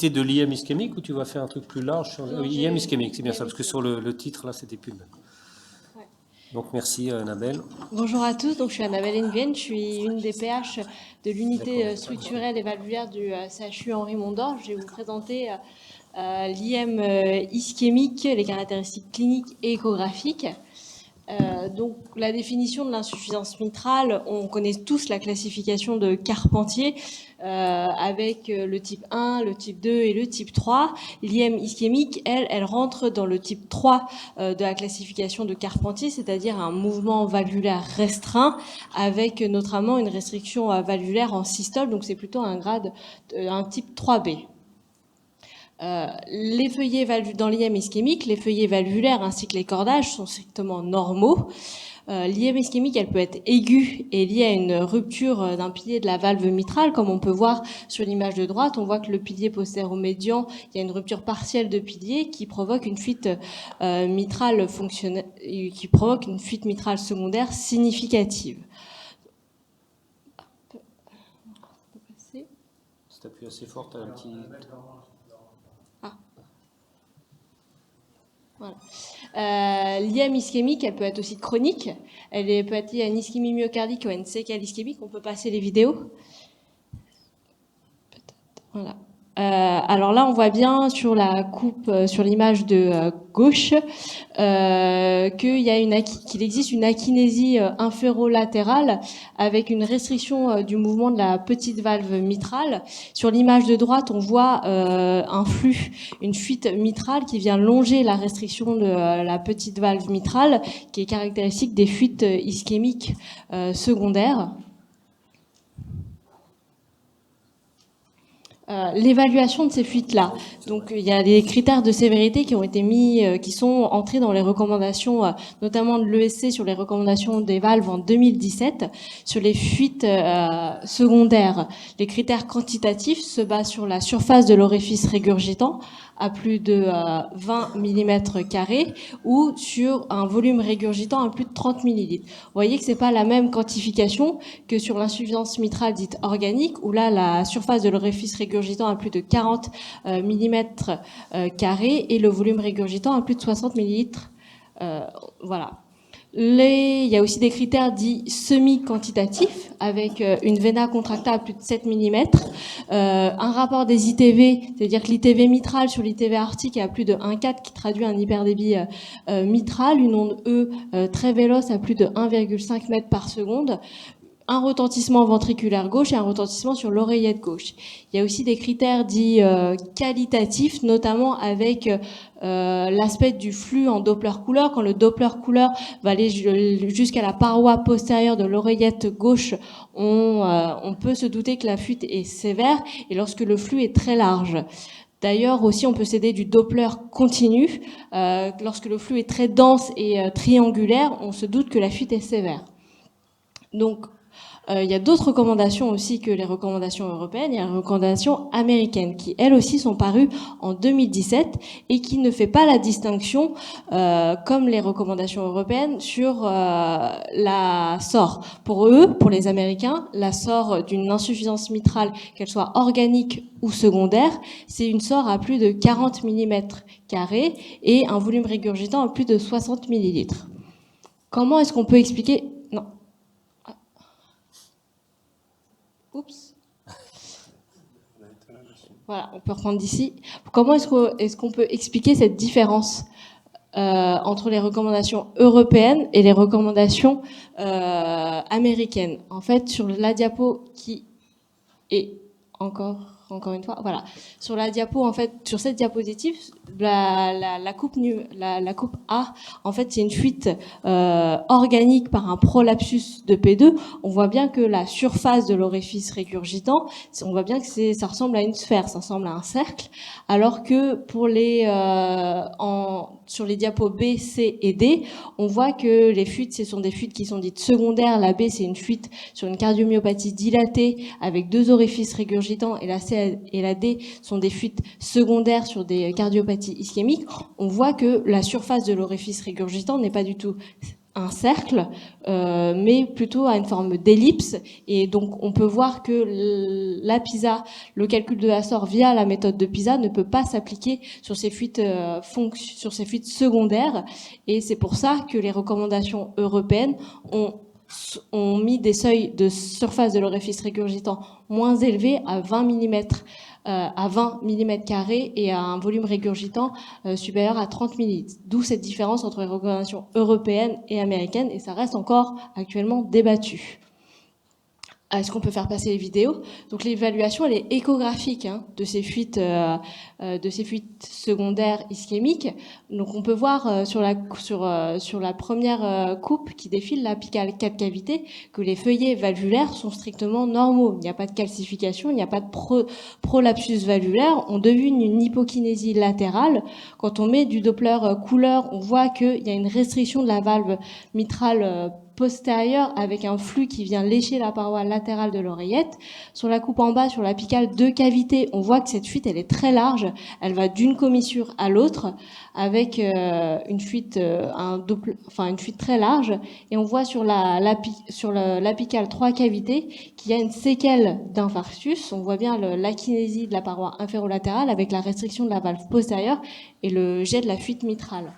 C'est de l'IM ischémique ou tu vas faire un truc plus large sur IM ischémique, c'est bien ça, parce que sur le titre, là, c'était plus le même. Ouais. Donc, merci, Annabelle. Bonjour à tous, donc je suis Annabelle Nguyen, je suis une des PH de l'unité structurelle et valvulaire du CHU Henri Mondor. Je vais vous présenter l'IM ischémique, les caractéristiques cliniques et échographiques. Donc la définition de l'insuffisance mitrale, on connaît tous la classification de Carpentier avec le type 1, le type 2 et le type 3. L'IM ischémique, elle rentre dans le type 3 de la classification de Carpentier, c'est-à-dire un mouvement valvulaire restreint avec notamment une restriction valvulaire en systole, donc c'est plutôt un grade, un type 3B. Les feuillets dans l'IM ischémique, les feuillets valvulaires ainsi que les cordages sont strictement normaux. L'IM ischémique, elle peut être aiguë et liée à une rupture d'un pilier de la valve mitrale, comme on peut voir sur l'image de droite. On voit que le pilier postéro-médian, il y a une rupture partielle de pilier qui provoque une fuite mitrale qui provoque une fuite mitrale secondaire significative. Si tu appuies assez fort, tu as un petit... Voilà. L'IM ischémique, elle peut être aussi chronique. Elle peut être liée à une ischémie myocardique ou à une séquelle ischémique. On peut passer les vidéos. Voilà. Alors là, on voit bien sur la coupe, sur l'image de gauche, qu'il existe une akinésie inférolatérale avec une restriction du mouvement de la petite valve mitrale. Sur l'image de droite, on voit un flux, une fuite mitrale qui vient longer la restriction de la petite valve mitrale, qui est caractéristique des fuites ischémiques secondaires. L'évaluation de ces fuites-là. Donc, il y a des critères de sévérité qui ont été qui sont entrés dans les recommandations, notamment de l'ESC sur les recommandations des valves en 2017. Sur les fuites secondaires, les critères quantitatifs se basent sur la surface de l'orifice régurgitant à plus de 20 mm² ou sur un volume régurgitant à plus de 30 ml. Vous voyez que c'est pas la même quantification que sur l'insuffisance mitrale dite organique, où là, la surface de l'orifice régurgitant à plus de 40 mm² et le volume régurgitant à plus de 60 ml. Voilà. Il y a aussi des critères dits semi-quantitatifs avec une véna contractile à plus de 7 mm, un rapport des ITV, c'est-à-dire que l'ITV mitral sur l'ITV aortique est à plus de 1,4 qui traduit un hyperdébit mitral, une onde E très véloce à plus de 1,5 mètres par seconde, un retentissement ventriculaire gauche et un retentissement sur l'oreillette gauche. Il y a aussi des critères dits qualitatifs, notamment avec l'aspect du flux en Doppler couleur. Quand le Doppler couleur va aller jusqu'à la paroi postérieure de l'oreillette gauche, on peut se douter que la fuite est sévère et lorsque le flux est très large. D'ailleurs, aussi, on peut s'aider du Doppler continu. Lorsque le flux est très dense et triangulaire, on se doute que la fuite est sévère. Donc, il y a d'autres recommandations aussi que les recommandations européennes. Il y a les recommandations américaines qui, elles aussi, sont parues en 2017 et qui ne fait pas la distinction, comme les recommandations européennes, sur la SOR. Pour eux, pour les Américains, la SOR d'une insuffisance mitrale, qu'elle soit organique ou secondaire, c'est une SOR à plus de 40 mm² et un volume régurgitant à plus de 60 ml. Comment est-ce qu'on peut expliquer... Non. Oups. Voilà, on peut reprendre d'ici. Comment est-ce qu'on peut expliquer cette différence entre les recommandations européennes et les recommandations américaines? En fait, sur la diapo qui est encore une fois, voilà. Sur la diapo, en fait, sur cette diapositive, la coupe A, en fait, c'est une fuite organique par un prolapsus de P2. On voit bien que la surface de l'orifice régurgitant, on voit bien que ça ressemble à une sphère, ça ressemble à un cercle, alors que pour sur les diapos B, C et D, on voit que les fuites, ce sont des fuites qui sont dites secondaires. La B, c'est une fuite sur une cardiomyopathie dilatée avec 2 orifices régurgitants, et la C et la D sont des fuites secondaires sur des cardiopathies ischémiques. On voit que la surface de l'orifice régurgitant n'est pas du tout un cercle, mais plutôt à une forme d'ellipse. Et donc, on peut voir que la PISA, le calcul de la SOR via la méthode de PISA ne peut pas s'appliquer sur ces fuites sur ces fuites secondaires. Et c'est pour ça que les recommandations européennes ont mis des seuils de surface de l'orifice régurgitant moins élevés à 20 mm carrés et à un volume régurgitant supérieur à 30 ml. D'où cette différence entre les recommandations européennes et américaines, et ça reste encore actuellement débattu. Est-ce qu'on peut faire passer les vidéos? Donc l'évaluation, elle est échographique de ces fuites secondaires ischémiques. Donc on peut voir sur la première coupe qui défile l'apicale 4 cavités que les feuillets valvulaires sont strictement normaux. Il n'y a pas de calcification, il n'y a pas de prolapsus valvulaire. On devine une hypokinésie latérale. Quand on met du Doppler couleur, on voit qu'il y a une restriction de la valve mitrale postérieure avec un flux qui vient lécher la paroi latérale de l'oreillette. Sur la coupe en bas, sur l'apicale 2 cavités, on voit que cette fuite, elle est très large. Elle va d'une commissure à l'autre avec une fuite très large. Et on voit sur l'apicale 3 cavités qu'il y a une séquelle d'infarctus. On voit bien l'akinésie de la paroi inférolatérale avec la restriction de la valve postérieure et le jet de la fuite mitrale.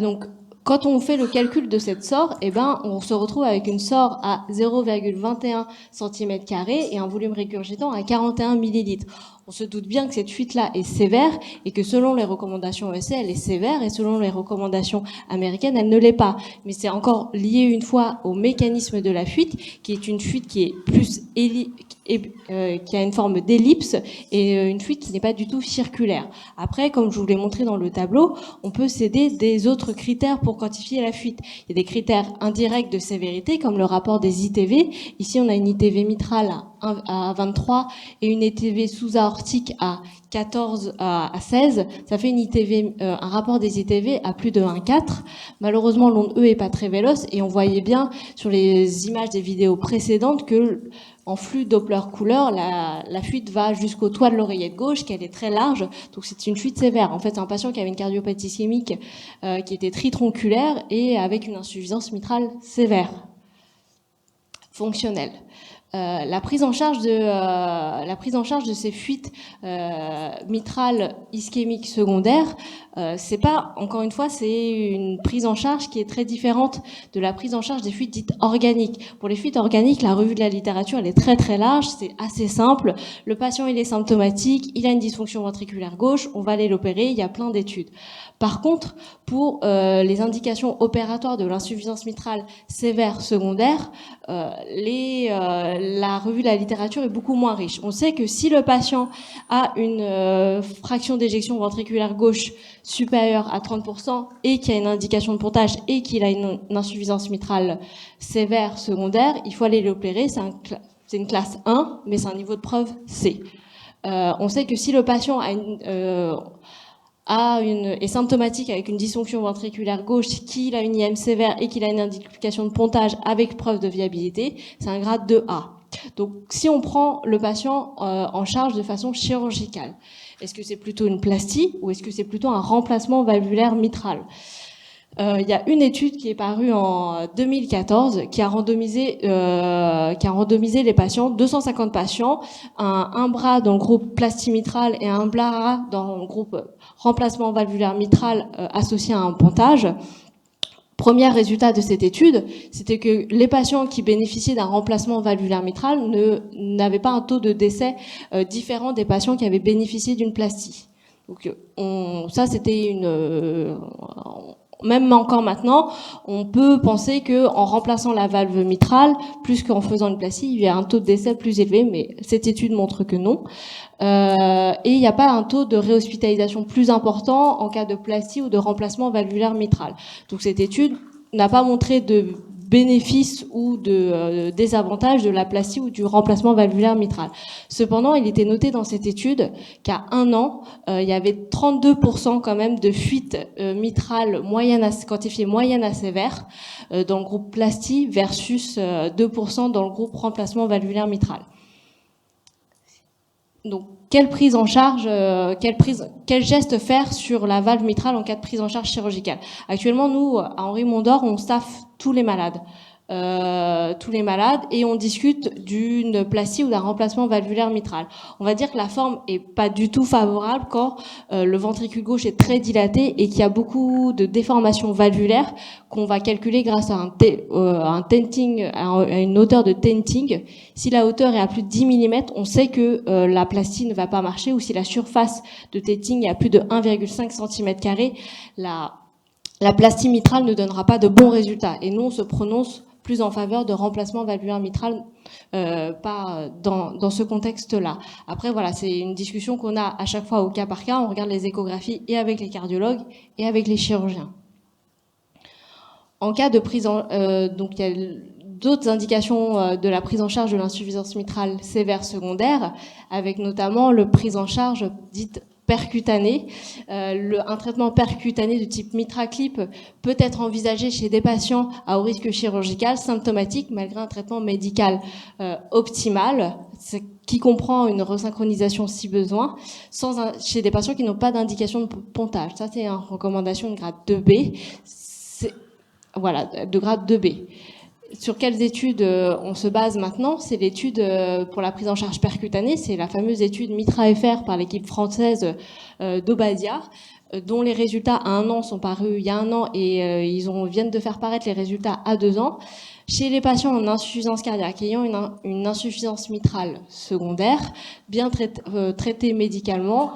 Donc, quand on fait le calcul de cette SOR, on se retrouve avec une SOR à 0,21 cm² et un volume régurgitant à 41 ml. On se doute bien que cette fuite-là est sévère et que selon les recommandations ESC, elle est sévère et selon les recommandations américaines, elle ne l'est pas. Mais c'est encore lié une fois au mécanisme de la fuite, qui est une fuite qui est plus qui a une forme d'ellipse et une fuite qui n'est pas du tout circulaire. Après, comme je vous l'ai montré dans le tableau, on peut s'aider des autres critères pour quantifier la fuite. Il y a des critères indirects de sévérité, comme le rapport des ITV. Ici, on a une ITV mitrale à 23 et une ITV sous-aortique à 14 à 16. Ça fait une ITV, un rapport des ITV à plus de 1,4. Malheureusement, l'onde E est pas très véloce et on voyait bien sur les images des vidéos précédentes que en flux Doppler couleur, la fuite va jusqu'au toit de l'oreillette gauche, qu'elle est très large, donc c'est une fuite sévère. En fait, c'est un patient qui avait une cardiopathie ischémique qui était tritronculaire et avec une insuffisance mitrale sévère, fonctionnelle. La prise en charge de ces fuites mitrales ischémiques secondaires, c'est pas, encore une fois, c'est une prise en charge qui est très différente de la prise en charge des fuites dites organiques. Pour les fuites organiques, la revue de la littérature, elle est très très large, c'est assez simple. Le patient, il est symptomatique, il a une dysfonction ventriculaire gauche, on va aller l'opérer, il y a plein d'études. Par contre, pour les indications opératoires de l'insuffisance mitrale sévère secondaire, la revue de la littérature est beaucoup moins riche. On sait que si le patient a une fraction d'éjection ventriculaire gauche supérieure à 30% et qu'il y a une indication de pontage et qu'il a une insuffisance mitrale sévère secondaire, il faut aller l'opérer. C'est une classe 1, mais c'est un niveau de preuve C. On sait que si le patient est symptomatique avec une dysfonction ventriculaire gauche, qu'il a une IM sévère et qu'il a une indication de pontage avec preuve de viabilité, c'est un grade 2A. Donc, si on prend le patient en charge de façon chirurgicale, est-ce que c'est plutôt une plastie ou est-ce que c'est plutôt un remplacement valvulaire mitral? Il y a une étude qui est parue en 2014 qui a randomisé les patients, 250 patients, un bras dans le groupe plastie mitrale et un bras dans le groupe remplacement valvulaire mitral associé à un pontage. Premier résultat de cette étude, c'était que les patients qui bénéficiaient d'un remplacement valvulaire mitral n'avaient pas un taux de décès différent des patients qui avaient bénéficié d'une plastie. Donc ça, c'était même encore maintenant, on peut penser que en remplaçant la valve mitrale, plus qu'en faisant une plastie, il y a un taux de décès plus élevé, mais cette étude montre que non. Et il n'y a pas un taux de réhospitalisation plus important en cas de plastie ou de remplacement valvulaire mitral. Donc cette étude n'a pas montré de bénéfice ou de désavantage de la plastie ou du remplacement valvulaire mitral. Cependant, il était noté dans cette étude qu'à 1 an, il y avait 32% quand même de fuites mitrales quantifiées moyenne à sévère dans le groupe plastie versus 2% dans le groupe remplacement valvulaire mitral. Donc, quelle prise en charge, quel geste faire sur la valve mitrale en cas de prise en charge chirurgicale? Actuellement, nous, à Henri-Mondor, on staffe tous les malades. Et on discute d'une plastie ou d'un remplacement valvulaire mitral. On va dire que la forme est pas du tout favorable quand le ventricule gauche est très dilaté et qu'il y a beaucoup de déformations valvulaires qu'on va calculer grâce à un tenting, à une hauteur de tenting. Si la hauteur est à plus de 10 mm, on sait que la plastie ne va pas marcher, ou si la surface de tenting est à plus de 1,5 cm², la plastie mitrale ne donnera pas de bons résultats. Et nous, on se prononce plus en faveur de remplacement valvulaire mitral, pas dans ce contexte-là. Après, voilà, c'est une discussion qu'on a à chaque fois au cas par cas. On regarde les échographies et avec les cardiologues et avec les chirurgiens. En cas de prise en... donc, il y a d'autres indications de la prise en charge de l'insuffisance mitrale sévère secondaire, avec notamment le prise en charge dite percutané. Un traitement percutané de type MitraClip peut être envisagé chez des patients à haut risque chirurgical symptomatique malgré un traitement médical optimal, qui comprend une resynchronisation si besoin, chez des patients qui n'ont pas d'indication de pontage. Ça, c'est une recommandation de grade 2B. Voilà, de grade 2B. Sur quelles études on se base maintenant? C'est l'étude pour la prise en charge percutanée, c'est la fameuse étude MITRA-FR par l'équipe française d'Obadia, dont les résultats à 1 an sont parus il y a 1 an et viennent de faire paraître les résultats à 2 ans. Chez les patients en insuffisance cardiaque ayant une insuffisance mitrale secondaire, bien traitée médicalement,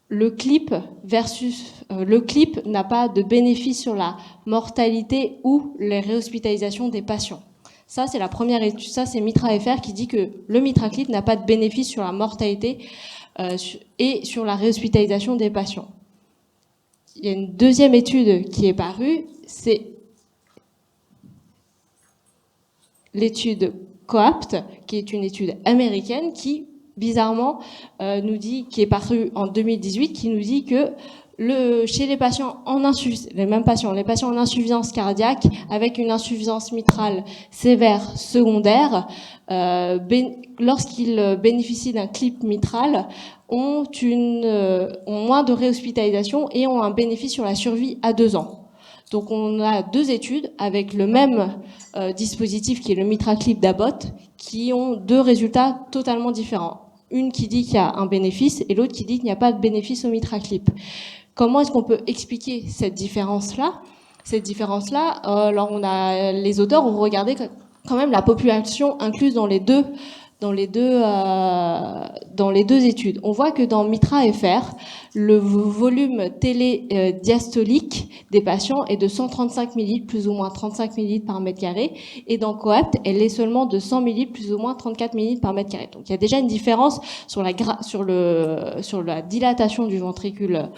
le clip n'a pas de bénéfice sur la mortalité ou les réhospitalisations des patients. Ça, c'est la première étude. Ça, c'est MITRA-FR qui dit que le MitraClip n'a pas de bénéfice sur la mortalité et sur la réhospitalisation des patients. Il y a une deuxième étude qui est parue, c'est l'étude COAPT, qui est une étude américaine qui, bizarrement, qui est parue en 2018, qui nous dit que chez les patients les patients en insuffisance cardiaque avec une insuffisance mitrale sévère secondaire, lorsqu'ils bénéficient d'un clip mitral, ont moins de réhospitalisation et ont un bénéfice sur la survie à 2 ans. Donc on a 2 études avec le même dispositif qui est le MitraClip d'Abbott, qui ont 2 résultats totalement différents. Une qui dit qu'il y a un bénéfice et l'autre qui dit qu'il n'y a pas de bénéfice au MitraClip. Comment est-ce qu'on peut expliquer cette différence-là? Alors les auteurs ont regardé quand même la population incluse dans les deux études. On voit que dans MITRA-FR, le volume télédiastolique des patients est de 135 ml, plus ou moins 35 ml par mètre carré, et dans COAPT, elle est seulement de 100 ml, plus ou moins 34 ml par mètre carré. Donc il y a déjà une différence sur la dilatation du ventricule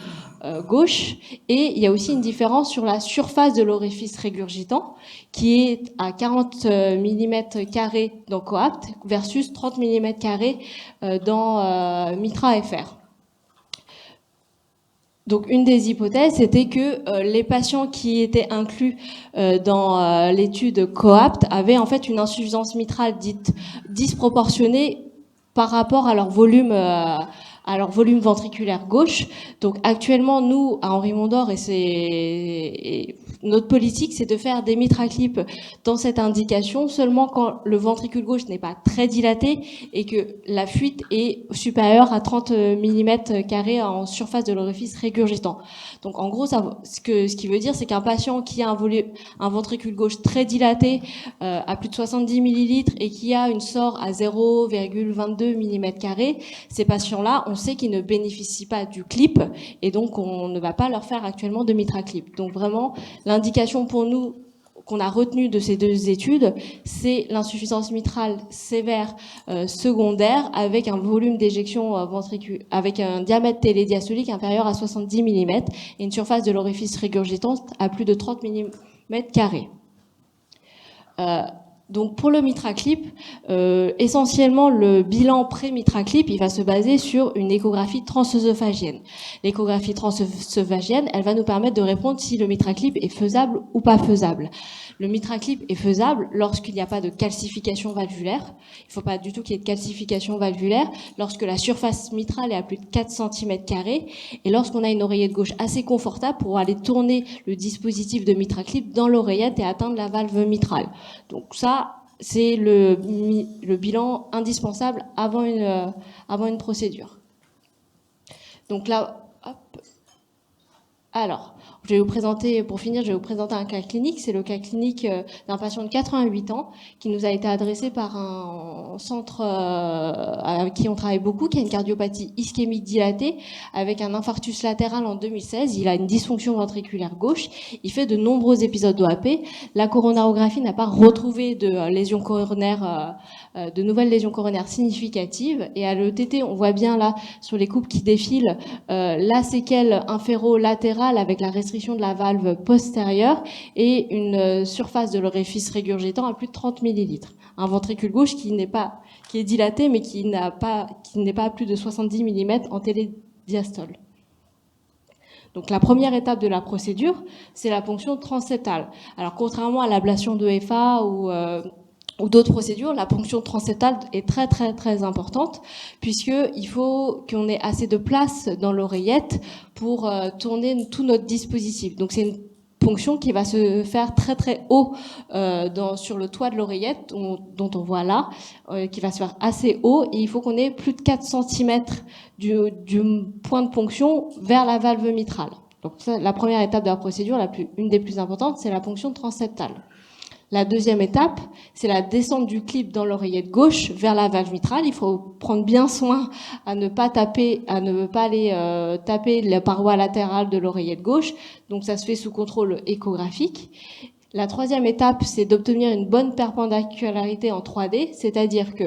gauche, et il y a aussi une différence sur la surface de l'orifice régurgitant, qui est à 40 mm² dans COAPT versus 30 mm² dans MITRA-FR. Donc une des hypothèses, c'était que les patients qui étaient inclus dans l'étude COAPT avaient en fait une insuffisance mitrale dite disproportionnée par rapport à leur volume ventriculaire gauche. Donc actuellement, nous, à Henri-Mondor, et notre politique, c'est de faire des MitraClip dans cette indication seulement quand le ventricule gauche n'est pas très dilaté et que la fuite est supérieure à 30 mm² en surface de l'orifice régurgitant. Donc en gros, ce qui veut dire, c'est qu'un patient qui a un ventricule gauche très dilaté, à plus de 70 ml et qui a une SOR à 0,22 mm², ces patients-là, on sait qu'ils ne bénéficient pas du clip et donc on ne va pas leur faire actuellement de MitraClip. Donc vraiment, l'indication pour nous qu'on a retenue de ces 2 études, c'est l'insuffisance mitrale sévère secondaire avec un volume d'éjection ventriculaire, avec un diamètre télédiastolique inférieur à 70 mm et une surface de l'orifice régurgitant à plus de 30 mm². Donc pour le MitraClip, essentiellement le bilan pré-MitraClip, il va se baser sur une échographie transœsophagienne. L'échographie transœsophagienne, elle va nous permettre de répondre si le MitraClip est faisable ou pas faisable. Le MitraClip est faisable lorsqu'il n'y a pas de calcification valvulaire. Il ne faut pas du tout qu'il y ait de calcification valvulaire. Lorsque la surface mitrale est à plus de 4 cm² et lorsqu'on a une oreillette gauche assez confortable pour aller tourner le dispositif de MitraClip dans l'oreillette et atteindre la valve mitrale. Donc ça, c'est le bilan indispensable avant une procédure. Donc là, hop. Alors, je vais vous présenter, pour finir, je vais vous présenter un cas clinique. C'est le cas clinique d'un patient de 88 ans qui nous a été adressé par un centre avec qui on travaille beaucoup, qui a une cardiopathie ischémique dilatée avec un infarctus latéral en 2016. Il a une dysfonction ventriculaire gauche. Il fait de nombreux épisodes d'OAP. La coronarographie n'a pas retrouvé de lésions coronaires, de nouvelles lésions coronaires significatives. Et à l'ETT, on voit bien là, sur les coupes qui défilent, la séquelle inférolatérale avec la restriction de la valve postérieure et une surface de l'orifice régurgitant à plus de 30 millilitres. Un ventricule gauche qui est dilaté mais qui n'est pas à plus de 70 mm en télédiastole. Donc la première étape de la procédure, c'est la ponction transseptale. Alors contrairement à l'ablation de FA ou d'autres procédures, la ponction transseptale est très très très importante puisqu'il faut qu'on ait assez de place dans l'oreillette pour tourner tout notre dispositif. Donc c'est une ponction qui va se faire très très haut sur le toit de l'oreillette dont on voit là, qui va se faire assez haut et il faut qu'on ait plus de 4 cm du point de ponction vers la valve mitrale. Donc ça, la première étape de la procédure, une des plus importantes, c'est la ponction transseptale. La deuxième étape, c'est la descente du clip dans l'oreillette gauche vers la valve mitrale. Il faut prendre bien soin à ne pas aller taper la paroi latérale de l'oreillette gauche. Donc ça se fait sous contrôle échographique. La troisième étape, c'est d'obtenir une bonne perpendicularité en 3D, c'est-à-dire que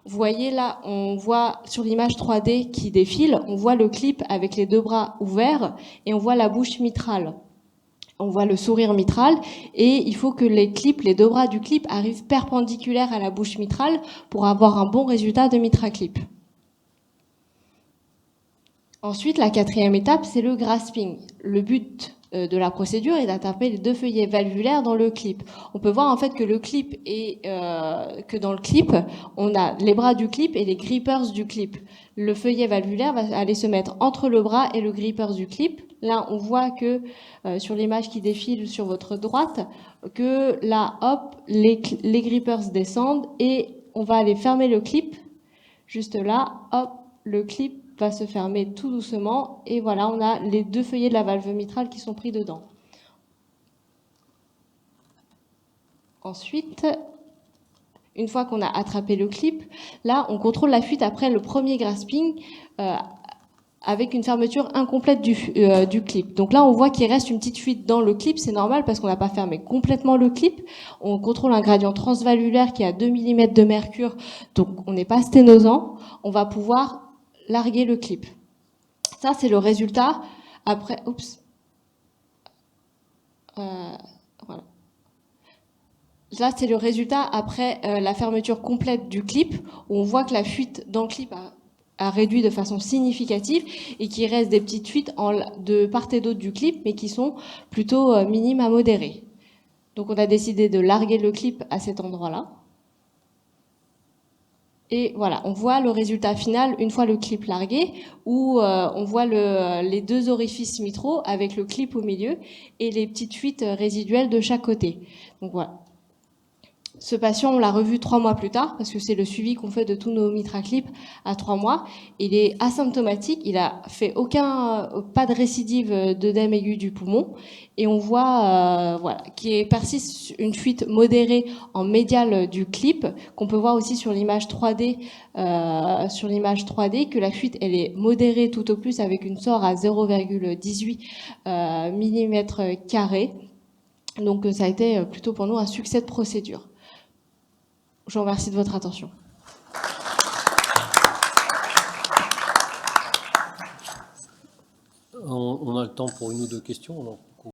vous voyez là, on voit sur l'image 3D qui défile, on voit le clip avec les deux bras ouverts et on voit la bouche mitrale. On voit le sourire mitral et il faut que les deux bras du clip arrivent perpendiculaires à la bouche mitrale pour avoir un bon résultat de MitraClip. Ensuite, la quatrième étape, c'est le grasping. Le but de la procédure est d'attraper les deux feuillets valvulaires dans le clip. On peut voir en fait que que dans le clip, on a les bras du clip et les grippers du clip. Le feuillet valvulaire va aller se mettre entre le bras et le grippers du clip. Là, on voit que sur l'image qui défile sur votre droite, que là, hop, les grippers descendent et on va aller fermer le clip. Juste là, hop, le clip va se fermer tout doucement et voilà, on a les deux feuillets de la valve mitrale qui sont pris dedans. Ensuite, une fois qu'on a attrapé le clip, là, on contrôle la fuite après le premier grasping avec une fermeture incomplète du clip. Donc là, on voit qu'il reste une petite fuite dans le clip, c'est normal parce qu'on n'a pas fermé complètement le clip. On contrôle un gradient transvalvulaire qui est à 2 mm de mercure, donc on n'est pas sténosant. On va pouvoir larguer le clip. Ça, c'est le résultat après... Oups. Voilà. Là, c'est le résultat après la fermeture complète du clip, où on voit que la fuite dans le clip a réduit de façon significative et qu'il reste des petites fuites de part et d'autre du clip, mais qui sont plutôt minimes à modérées. Donc, on a décidé de larguer le clip à cet endroit-là. Et voilà, on voit le résultat final une fois le clip largué, où on voit les deux orifices mitraux avec le clip au milieu et les petites fuites résiduelles de chaque côté. Donc voilà. Ce patient, on l'a revu 3 mois plus tard, parce que c'est le suivi qu'on fait de tous nos MitraClip à 3 mois. Il est asymptomatique, il a fait pas de récidive d'œdème aigu du poumon, et on voit qu'il persiste une fuite modérée en médial du clip, qu'on peut voir aussi sur l'image 3D, que la fuite elle est modérée tout au plus avec une SOR à 0,18 mm². Donc ça a été plutôt pour nous un succès de procédure. Je vous remercie de votre attention. On a le temps pour une ou deux questions.